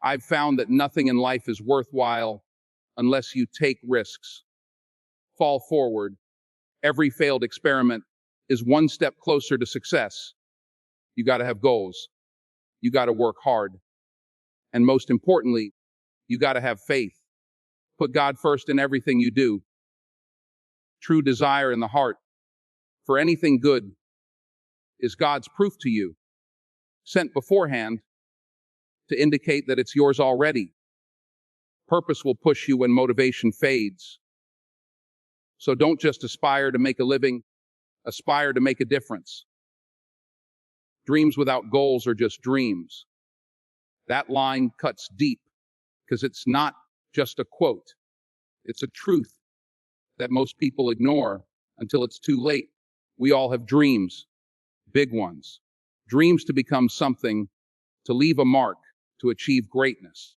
I've found that nothing in life is worthwhile unless you take risks, fall forward. Every failed experiment is one step closer to success. You got to have goals. You got to work hard. And most importantly, you got to have faith. Put God first in everything you do. True desire in the heart for anything good is God's proof to you, sent beforehand to indicate that it's yours already. Purpose will push you when motivation fades. So don't just aspire to make a living, aspire to make a difference. Dreams without goals are just dreams. That line cuts deep because it's not just a quote. It's a truth that most people ignore until it's too late. We all have dreams, big ones. Dreams to become something, to leave a mark, to achieve greatness.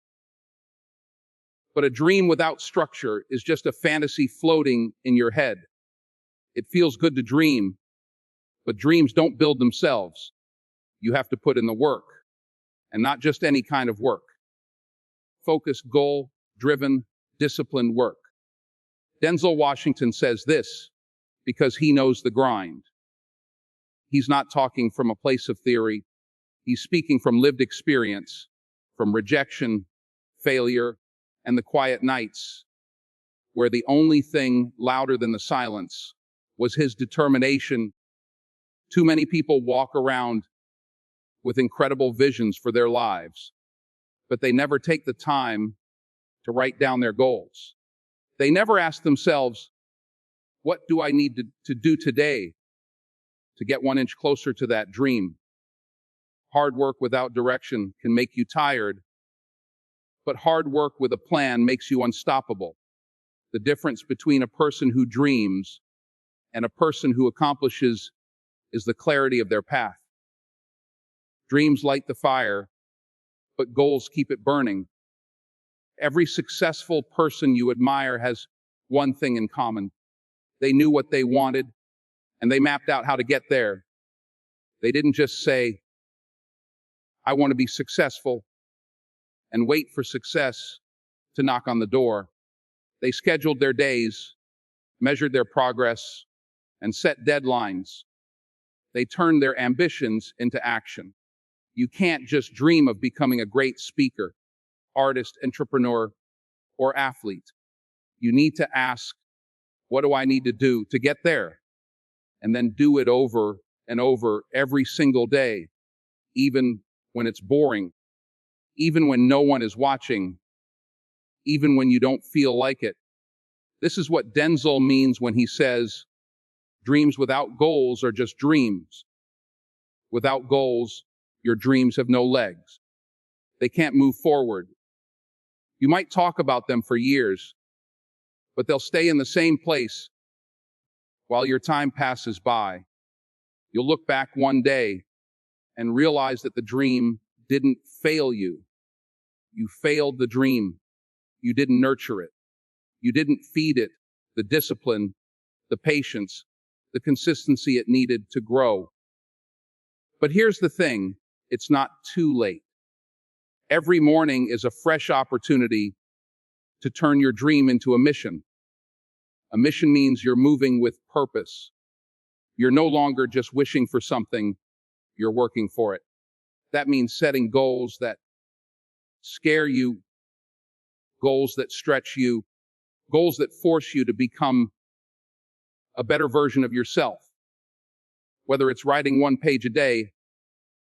But a dream without structure is just a fantasy floating in your head. It feels good to dream, but dreams don't build themselves. You have to put in the work, and not just any kind of work. Focused, goal-driven, disciplined work. Denzel Washington says this because he knows the grind. He's not talking from a place of theory. He's speaking from lived experience, from rejection, failure, and the quiet nights where the only thing louder than the silence was his determination. Too many people walk around with incredible visions for their lives, but they never take the time to write down their goals. They never ask themselves, what do I need to do today to get 1 inch closer to that dream? Hard work without direction can make you tired, but hard work with a plan makes you unstoppable. The difference between a person who dreams and a person who accomplishes is the clarity of their path. Dreams light the fire, but goals keep it burning. Every successful person you admire has one thing in common. They knew what they wanted, and they mapped out how to get there. They didn't just say, I want to be successful, and wait for success to knock on the door. They scheduled their days, measured their progress, and set deadlines. They turned their ambitions into action. You can't just dream of becoming a great speaker, artist, entrepreneur, or athlete. You need to ask, what do I need to do to get there? And then do it over and over every single day, even when it's boring, even when no one is watching, even when you don't feel like it. This is what Denzel means when he says, dreams without goals are just dreams. Without goals, your dreams have no legs. They can't move forward. You might talk about them for years, but they'll stay in the same place while your time passes by. You'll look back one day and realize that the dream didn't fail you. You failed the dream. You didn't nurture it. You didn't feed it the discipline, the patience, the consistency it needed to grow. But here's the thing, it's not too late. Every morning is a fresh opportunity to turn your dream into a mission. A mission means you're moving with purpose. You're no longer just wishing for something, you're working for it. That means setting goals that scare you, goals that stretch you, goals that force you to become a better version of yourself. Whether it's writing 1 page a day,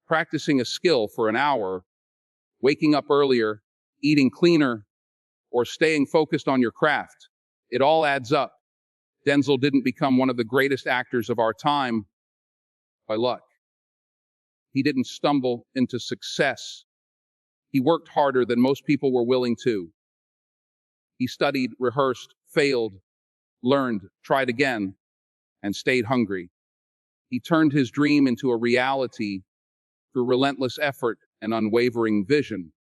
practicing a skill for an hour, waking up earlier, eating cleaner, or staying focused on your craft, it all adds up. Denzel didn't become one of the greatest actors of our time by luck. He didn't stumble into success. He worked harder than most people were willing to. He studied, rehearsed, failed, learned, tried again, and stayed hungry. He turned his dream into a reality through relentless effort and unwavering vision.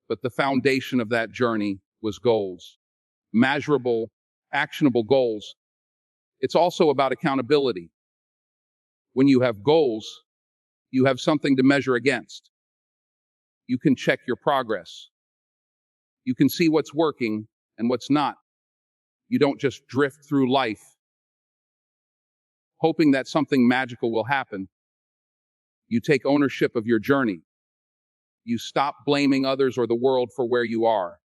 But the foundation of that journey was goals. Measurable, actionable goals. It's also about accountability. When you have goals, you have something to measure against. You can check your progress. You can see what's working and what's not. You don't just drift through life, hoping that something magical will happen. You take ownership of your journey. You stop blaming others or the world for where you are.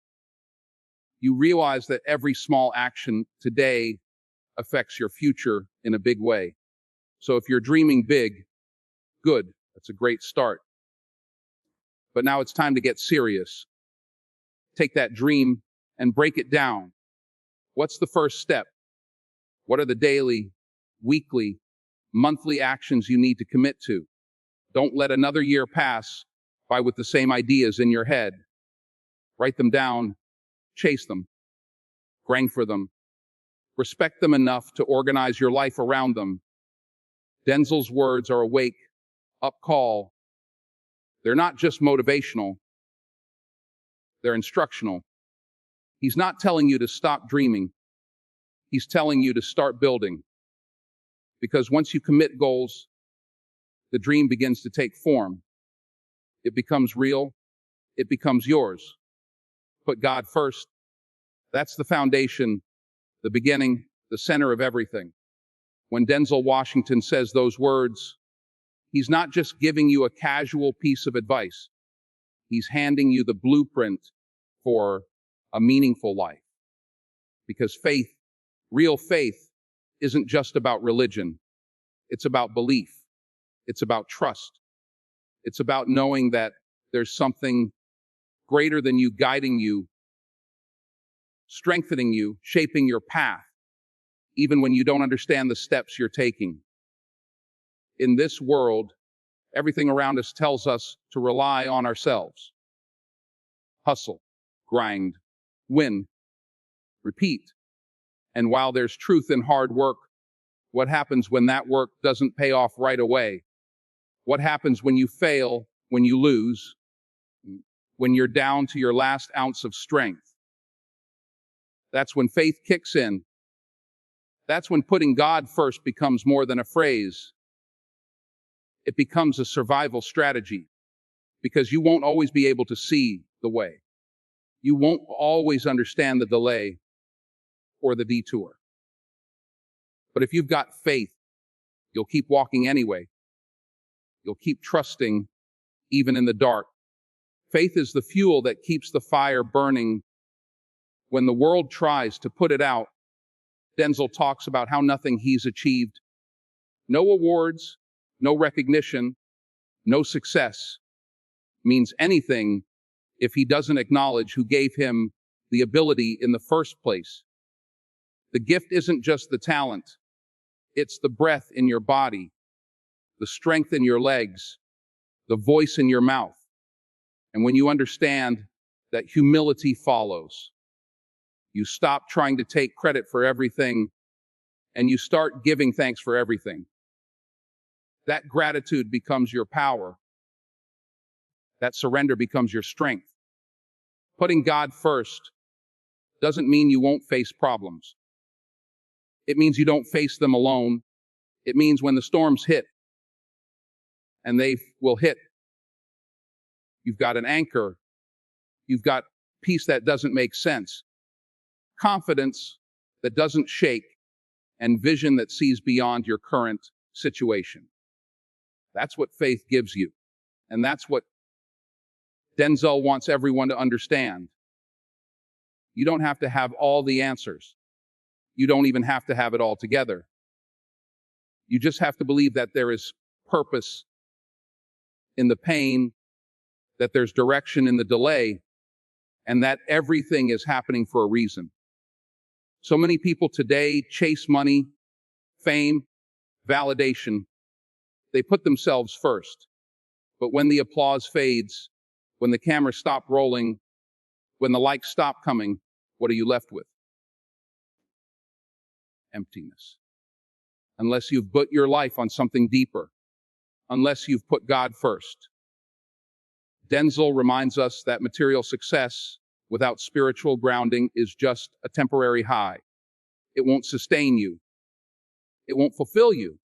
You realize that every small action today affects your future in a big way. So if you're dreaming big, good, that's a great start. But now it's time to get serious. Take that dream and break it down. What's the first step? What are the daily, weekly, monthly actions you need to commit to? Don't let another year pass by with the same ideas in your head. Write them down, chase them, grind for them, respect them enough to organize your life around them. Denzel's words are a wake-up call. They're not just motivational, they're instructional. He's not telling you to stop dreaming. He's telling you to start building. Because once you commit goals, the dream begins to take form. It becomes real. It becomes yours. Put God first. That's the foundation, the beginning, the center of everything. When Denzel Washington says those words, he's not just giving you a casual piece of advice. He's handing you the blueprint for a meaningful life. Because faith, real faith, isn't just about religion. It's about belief. It's about trust. It's about knowing that there's something greater than you guiding you, strengthening you, shaping your path, even when you don't understand the steps you're taking. In this world, everything around us tells us to rely on ourselves. Hustle, grind, win, repeat. And while there's truth in hard work, what happens when that work doesn't pay off right away? What happens when you fail, when you lose, when you're down to your last ounce of strength? That's when faith kicks in. That's when putting God first becomes more than a phrase. It becomes a survival strategy, because you won't always be able to see the way. You won't always understand the delay or the detour. But if you've got faith, you'll keep walking anyway. You'll keep trusting even in the dark. Faith is the fuel that keeps the fire burning when the world tries to put it out. Denzel talks about how nothing he's achieved, no awards, no recognition, no success, means anything if he doesn't acknowledge who gave him the ability in the first place. The gift isn't just the talent. It's the breath in your body, the strength in your legs, the voice in your mouth. And when you understand that humility follows, you stop trying to take credit for everything and you start giving thanks for everything. That gratitude becomes your power. That surrender becomes your strength. Putting God first doesn't mean you won't face problems. It means you don't face them alone. It means when the storms hit, and they will hit, you've got an anchor. You've got peace that doesn't make sense, confidence that doesn't shake, and vision that sees beyond your current situation. That's what faith gives you. And that's what Denzel wants everyone to understand. You don't have to have all the answers. You don't even have to have it all together. You just have to believe that there is purpose in the pain, that there's direction in the delay, and that everything is happening for a reason. So many people today chase money, fame, validation. They put themselves first. But when the applause fades, when the cameras stop rolling, when the likes stop coming, what are you left with? Emptiness. Unless you've put your life on something deeper. Unless you've put God first. Denzel reminds us that material success without spiritual grounding is just a temporary high. It won't sustain you. It won't fulfill you.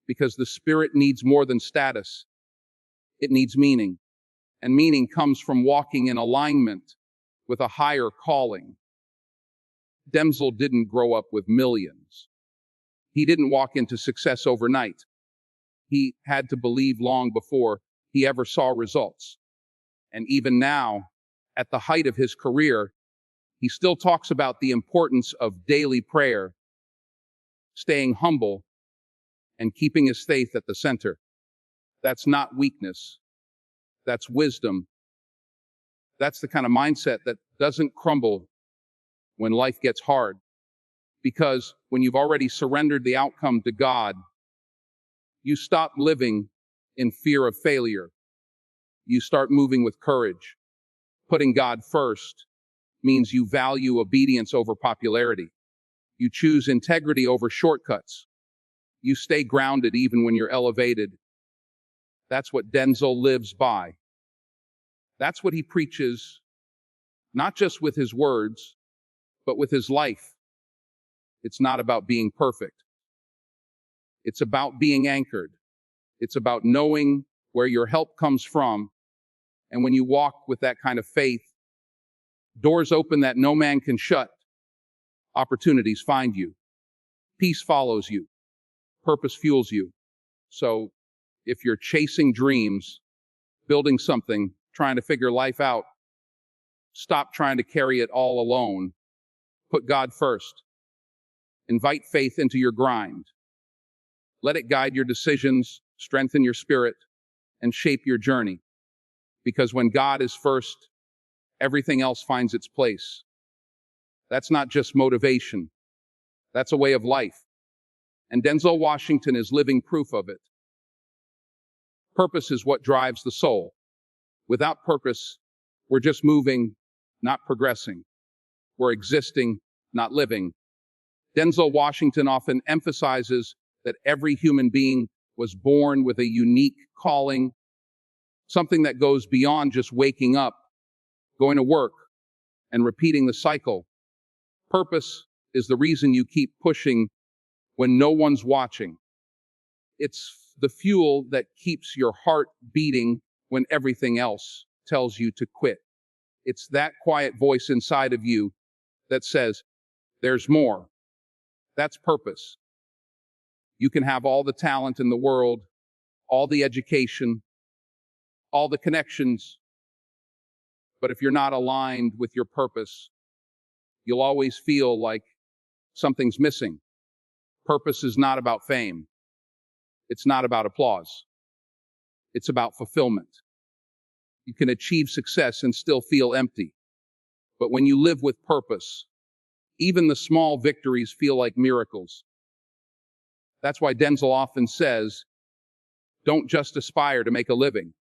Because the spirit needs more than status. It needs meaning. And meaning comes from walking in alignment with a higher calling. Denzel didn't grow up with millions. He didn't walk into success overnight. He had to believe long before he ever saw results. And even now, at the height of his career, he still talks about the importance of daily prayer, staying humble, and keeping his faith at the center. That's not weakness. That's wisdom. That's the kind of mindset that doesn't crumble when life gets hard. Because when you've already surrendered the outcome to God, you stop living in fear of failure. You start moving with courage. Putting God first means you value obedience over popularity. You choose integrity over shortcuts. You stay grounded even when you're elevated. That's what Denzel lives by. That's what he preaches, not just with his words, but with his life. It's not about being perfect. It's about being anchored. It's about knowing where your help comes from. And when you walk with that kind of faith, doors open that no man can shut. Opportunities find you. Peace follows you. Purpose fuels you. So if you're chasing dreams, building something, trying to figure life out, stop trying to carry it all alone. Put God first. Invite faith into your grind. Let it guide your decisions, strengthen your spirit, and shape your journey. Because when God is first, everything else finds its place. That's not just motivation. That's a way of life. And Denzel Washington is living proof of it. Purpose is what drives the soul. Without purpose, we're just moving, not progressing. We're existing, not living. Denzel Washington often emphasizes that every human being was born with a unique calling, something that goes beyond just waking up, going to work, and repeating the cycle. Purpose is the reason you keep pushing when no one's watching. It's the fuel that keeps your heart beating when everything else tells you to quit. It's that quiet voice inside of you that says, there's more. That's purpose. You can have all the talent in the world, all the education, all the connections, but if you're not aligned with your purpose, you'll always feel like something's missing. Purpose is not about fame. It's not about applause. It's about fulfillment. You can achieve success and still feel empty. But when you live with purpose, even the small victories feel like miracles. That's why Denzel often says, don't just aspire to make a living.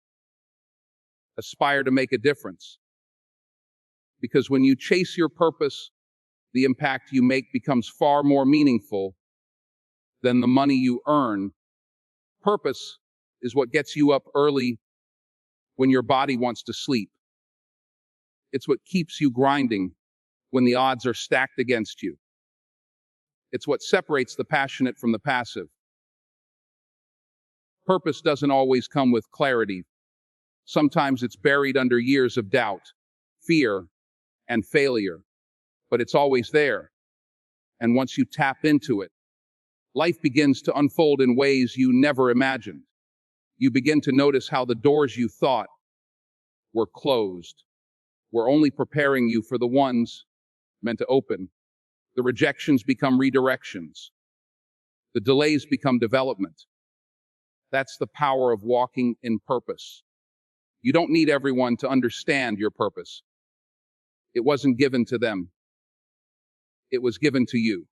Aspire to make a difference. Because when you chase your purpose, the impact you make becomes far more meaningful than the money you earn. Purpose is what gets you up early when your body wants to sleep. It's what keeps you grinding when the odds are stacked against you. It's what separates the passionate from the passive. Purpose doesn't always come with clarity. Sometimes it's buried under years of doubt, fear, and failure. But it's always there. And once you tap into it, life begins to unfold in ways you never imagined. You begin to notice how the doors you thought were closed were only preparing you for the ones meant to open. The rejections become redirections. The delays become development. That's the power of walking in purpose. You don't need everyone to understand your purpose. It wasn't given to them. It was given to you.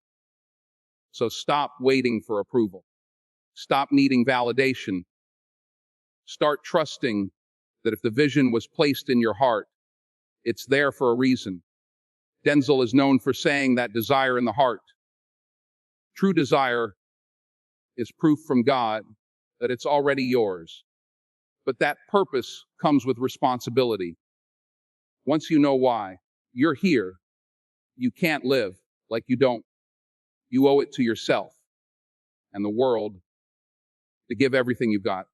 So stop waiting for approval. Stop needing validation. Start trusting that if the vision was placed in your heart, it's there for a reason. Denzel is known for saying that desire in the heart. True desire is proof from God that it's already yours. But that purpose comes with responsibility. Once you know why you're here, you can't live like you don't. You owe it to yourself and the world to give everything you've got.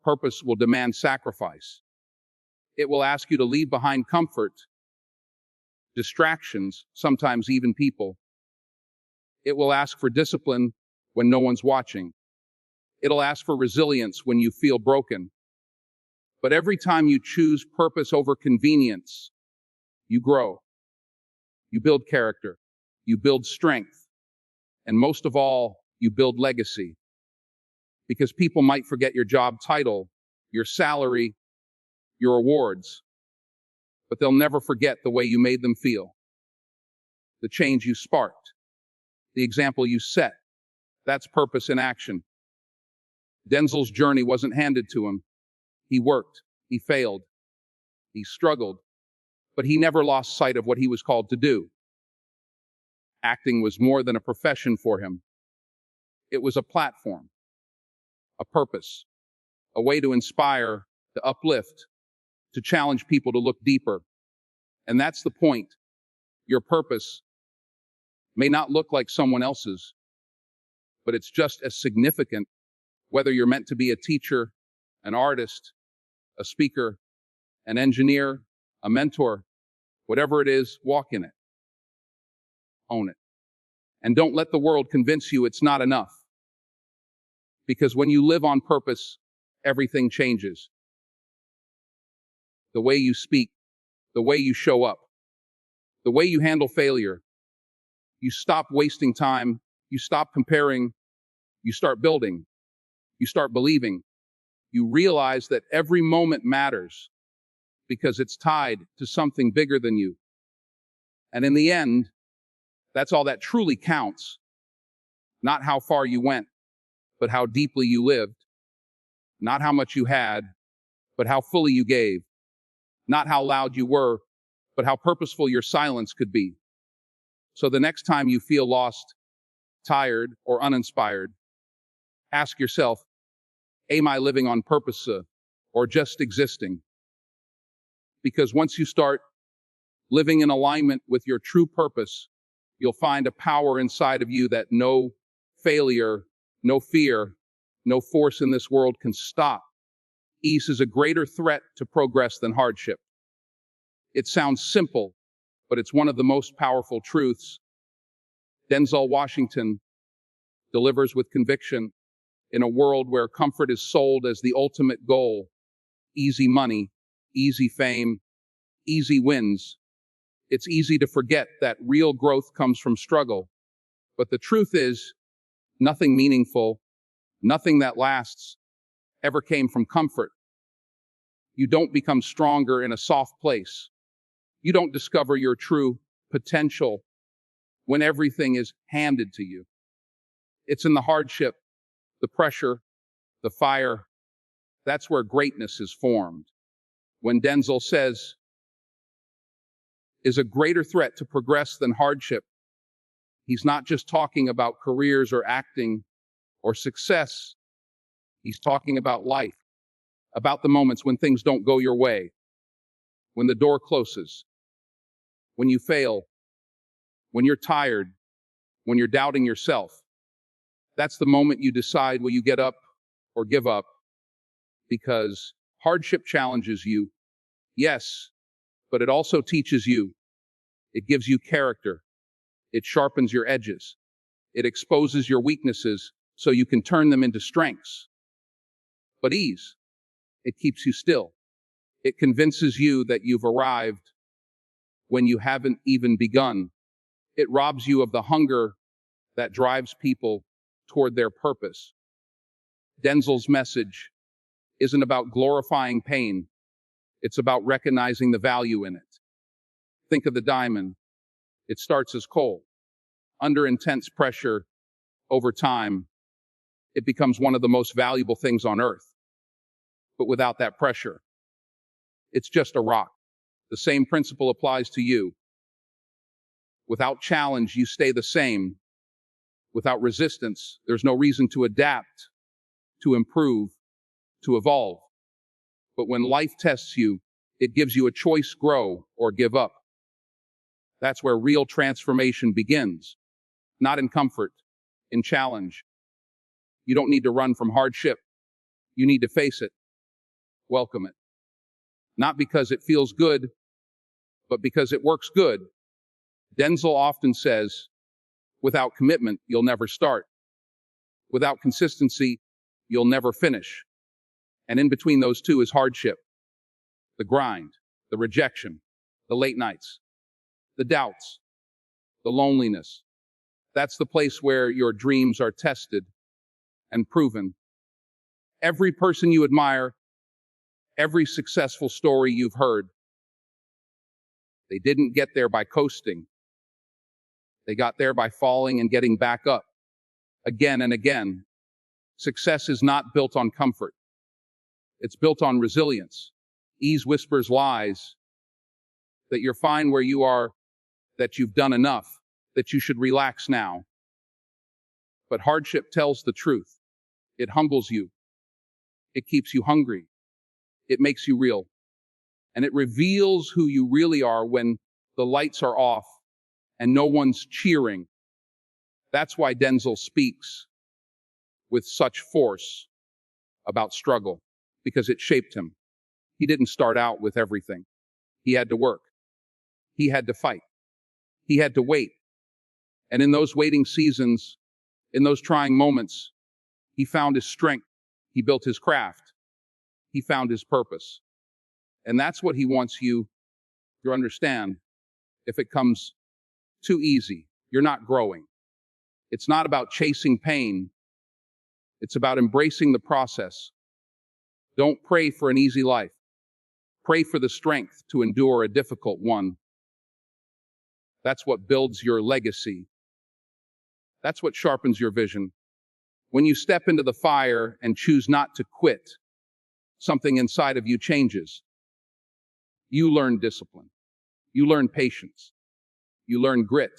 Purpose will demand sacrifice. It will ask you to leave behind comfort, distractions, sometimes even people. It will ask for discipline when no one's watching. It'll ask for resilience when you feel broken. But every time you choose purpose over convenience, you grow. You build character. You build strength. And most of all, you build legacy. Because people might forget your job title, your salary, your awards, but they'll never forget the way you made them feel, the change you sparked, the example you set. That's purpose in action. Denzel's journey wasn't handed to him. He worked, he failed, he struggled, but he never lost sight of what he was called to do. Acting was more than a profession for him. It was a platform, a purpose, a way to inspire, to uplift, to challenge people to look deeper. And that's the point. Your purpose may not look like someone else's, but it's just as significant whether you're meant to be a teacher, an artist, a speaker, an engineer, a mentor, whatever it is, walk in it. Own it. And don't let the world convince you it's not enough. Because when you live on purpose, everything changes. The way you speak, the way you show up, the way you handle failure. You stop wasting time, you stop comparing, you start building, you start believing. You realize that every moment matters because it's tied to something bigger than you. And in the end, that's all that truly counts. Not how far you went, but how deeply you lived. Not how much you had, but how fully you gave. Not how loud you were, but how purposeful your silence could be. So the next time you feel lost, tired, or uninspired, ask yourself, am I living on purpose or just existing? Because once you start living in alignment with your true purpose, you'll find a power inside of you that no failure, no fear, no force in this world can stop. Ease is a greater threat to progress than hardship. It sounds simple, but it's one of the most powerful truths. Denzel Washington delivers with conviction in a world where comfort is sold as the ultimate goal. Easy money, easy fame, easy wins. It's easy to forget that real growth comes from struggle. But the truth is, nothing meaningful, nothing that lasts, ever came from comfort. You don't become stronger in a soft place. You don't discover your true potential when everything is handed to you. It's in the hardship, the pressure, the fire. That's where greatness is formed. When Denzel says, is a greater threat to progress than hardship, he's not just talking about careers or acting or success. He's talking about life, about the moments when things don't go your way, when the door closes, when you fail, when you're tired, when you're doubting yourself. That's the moment you decide, will you get up or give up? Because hardship challenges you, yes, but it also teaches you. It gives you character. It sharpens your edges. It exposes your weaknesses so you can turn them into strengths. But ease, it keeps you still. It convinces you that you've arrived when you haven't even begun. It robs you of the hunger that drives people toward their purpose. Denzel's message isn't about glorifying pain. It's about recognizing the value in it. Think of the diamond. It starts as coal. Under intense pressure, over time, it becomes one of the most valuable things on earth. But without that pressure, it's just a rock. The same principle applies to you. Without challenge, you stay the same. Without resistance, there's no reason to adapt, to improve, to evolve. But when life tests you, it gives you a choice: grow or give up. That's where real transformation begins. Not in comfort, in challenge. You don't need to run from hardship. You need to face it, welcome it, not because it feels good, but because it works good. Denzel often says, without commitment, you'll never start. Without consistency, you'll never finish. And in between those two is hardship, the grind, the rejection, the late nights, the doubts, the loneliness. That's the place where your dreams are tested and proven. Every person you admire, every successful story you've heard, they didn't get there by coasting. They got there by falling and getting back up again and again. Success is not built on comfort. It's built on resilience. Ease whispers lies, that you're fine where you are, that you've done enough, that you should relax now. But hardship tells the truth. It humbles you. It keeps you hungry. It makes you real. And it reveals who you really are when the lights are off and no one's cheering. That's why Denzel speaks with such force about struggle, because it shaped him. He didn't start out with everything. He had to work. He had to fight. He had to wait. And in those waiting seasons, in those trying moments, he found his strength. He built his craft. He found his purpose. And that's what he wants you to understand. If it comes too easy, you're not growing. It's not about chasing pain. It's about embracing the process. Don't pray for an easy life. Pray for the strength to endure a difficult one. That's what builds your legacy. That's what sharpens your vision. When you step into the fire and choose not to quit, something inside of you changes. You learn discipline. You learn patience. You learn grit.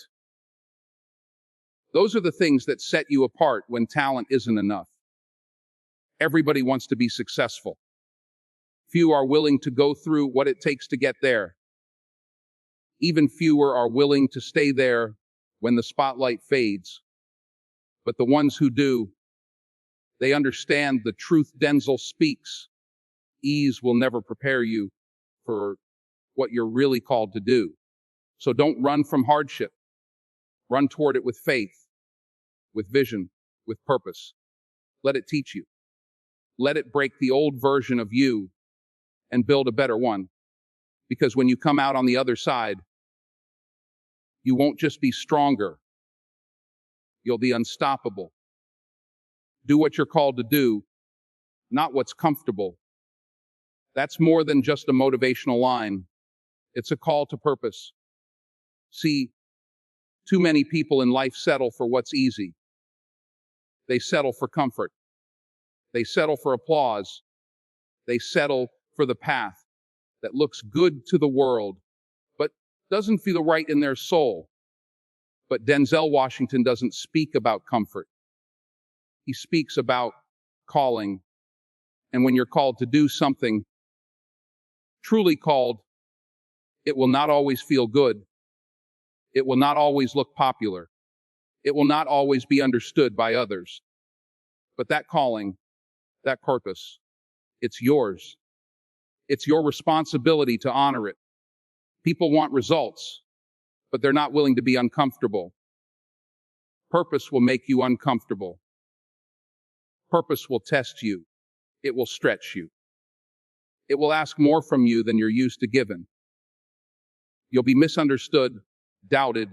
Those are the things that set you apart when talent isn't enough. Everybody wants to be successful. Few are willing to go through what it takes to get there. Even fewer are willing to stay there when the spotlight fades. But the ones who do, they understand the truth Denzel speaks. Ease will never prepare you for what you're really called to do. So don't run from hardship. Run toward it with faith, with vision, with purpose. Let it teach you. Let it break the old version of you and build a better one. Because when you come out on the other side, you won't just be stronger. You'll be unstoppable. Do what you're called to do, not what's comfortable. That's more than just a motivational line. It's a call to purpose. See, too many people in life settle for what's easy. They settle for comfort. They settle for applause. They settle for the path that looks good to the world, but doesn't feel right in their soul. But Denzel Washington doesn't speak about comfort. He speaks about calling. And when you're called to do something truly called, it will not always feel good. It will not always look popular. It will not always be understood by others. But that calling, that purpose, it's yours. It's your responsibility to honor it. People want results, but they're not willing to be uncomfortable. Purpose will make you uncomfortable. Purpose will test you. It will stretch you. It will ask more from you than you're used to giving. You'll be misunderstood, doubted,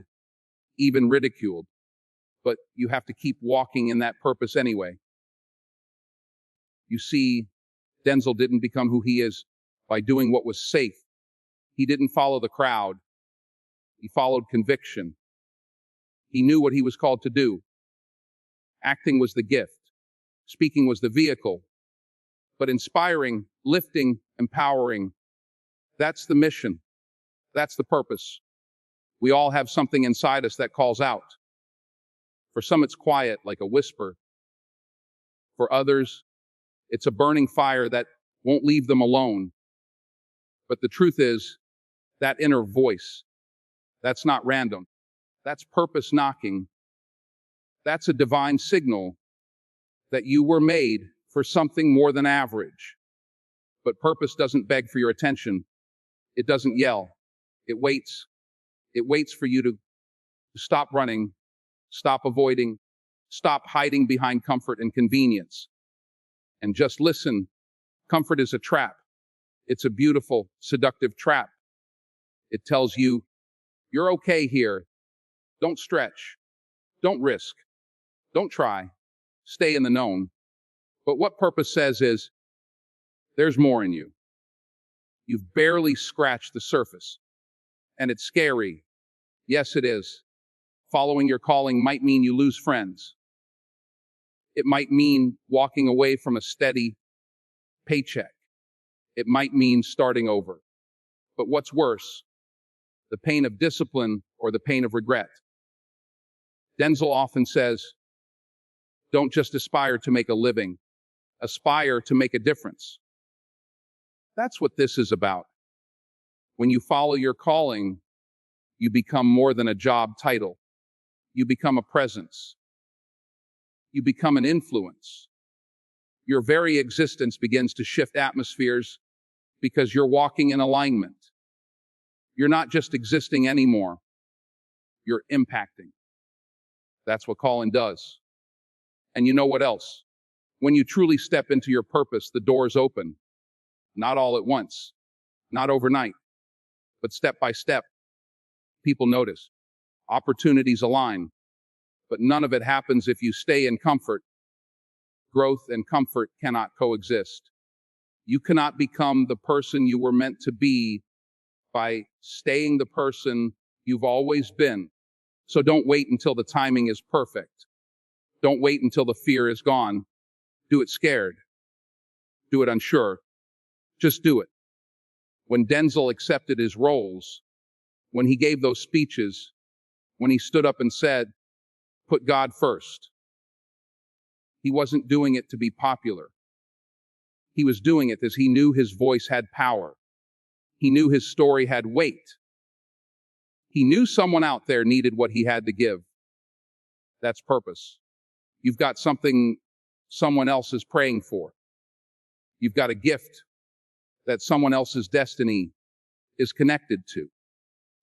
even ridiculed. But you have to keep walking in that purpose anyway. You see, Denzel didn't become who he is by doing what was safe. He didn't follow the crowd. He followed conviction. He knew what he was called to do. Acting was the gift. Speaking was the vehicle. But inspiring, lifting, empowering, that's the mission. That's the purpose. We all have something inside us that calls out. For some, it's quiet, like a whisper. For others, it's a burning fire that won't leave them alone. But the truth is, that inner voice, that's not random. That's purpose knocking. That's a divine signal that you were made for something more than average. But purpose doesn't beg for your attention. It doesn't yell. It waits. It waits for you to stop running, stop avoiding, stop hiding behind comfort and convenience, and just listen. Comfort is a trap. It's a beautiful, seductive trap. It tells you, you're okay here. Don't stretch. Don't risk. Don't try. Stay in the known. But what purpose says is, there's more in you. You've barely scratched the surface. And it's scary. Yes, it is. Following your calling might mean you lose friends. It might mean walking away from a steady paycheck. It might mean starting over. But what's worse, the pain of discipline or the pain of regret? Denzel often says, don't just aspire to make a living, aspire to make a difference. That's what this is about. When you follow your calling, you become more than a job title. You become a presence. You become an influence. Your very existence begins to shift atmospheres because you're walking in alignment. You're not just existing anymore. You're impacting. That's what calling does. And you know what else? When you truly step into your purpose, the doors open. Not all at once, not overnight, but step by step. People notice. Opportunities align. But none of it happens if you stay in comfort. Growth and comfort cannot coexist. You cannot become the person you were meant to be by staying the person you've always been. So don't wait until the timing is perfect. Don't wait until the fear is gone. Do it scared. Do it unsure. Just do it. When Denzel accepted his roles, when he gave those speeches, when he stood up and said, put God first, he wasn't doing it to be popular. He was doing it as he knew his voice had power. He knew his story had weight. He knew someone out there needed what he had to give. That's purpose. You've got something someone else is praying for. You've got a gift that someone else's destiny is connected to.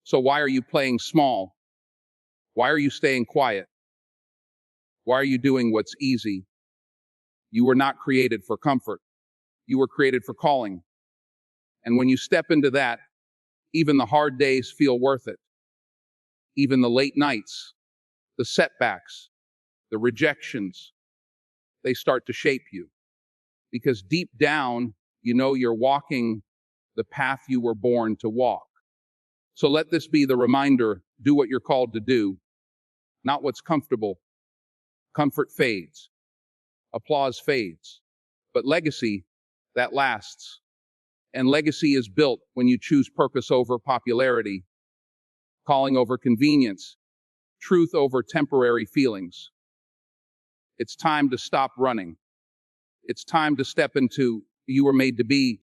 So why are you playing small? Why are you staying quiet? Why are you doing what's easy? You were not created for comfort. You were created for calling. And when you step into that, even the hard days feel worth it. Even the late nights, the setbacks, the rejections, they start to shape you. Because deep down, you know you're walking the path you were born to walk. So let this be the reminder, do what you're called to do, not what's comfortable. Comfort fades. Applause fades. But legacy, that lasts. And legacy is built when you choose purpose over popularity, calling over convenience, truth over temporary feelings. It's time to stop running. It's time to step into who you were made to be.